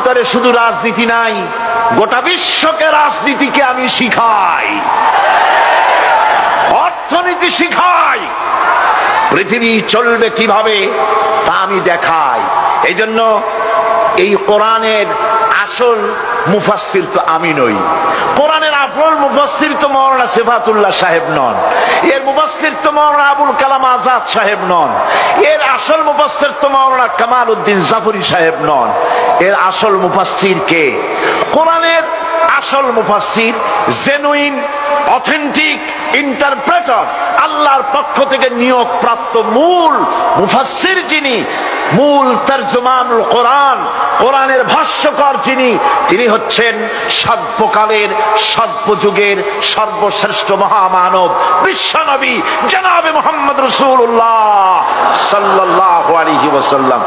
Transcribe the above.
ভিতরে শুধু রাজনীতি নাই, গোটা বিশ্বকে রাজনীতিকে আমি শিখাই, অর্থনীতি শিখাই, পৃথিবী চলবে কিভাবে তা আমি দেখাই। এই জন্য এই কোরআনের আসল মুফাসসির তো আমি নই, কোরআনের আসল মুফাসসির তো মাওলানা সিফাতুল্লাহ সাহেব নন, এর মুফাসসির তো মাওলানা আবুল কালাম আজাদ সাহেব নন, এর আসল মুফাসসির তো মাওলানা কামাল উদ্দিন জাফরি সাহেব নন। এর আসল মুফাসসির কে? কোরআনের আসল মুফাসসির, জেনুইন অথেন্টিক ইন্টারপ্রেটার, আল্লাহর পক্ষ থেকে নিয়োগ প্রাপ্ত মূল মুফাসসির যিনি, মূল তরজমানুল কোরআন, কোরআনের ভাষ্যকার যিনি, তিনি হচ্ছেন সর্বকালের সর্বযুগের সর্বশ্রেষ্ঠ মহামানব বিশ্বনবী জনাবে মুহাম্মদ রাসূলুল্লাহ সাল্লাল্লাহু আলাইহি ওয়াসাল্লাম।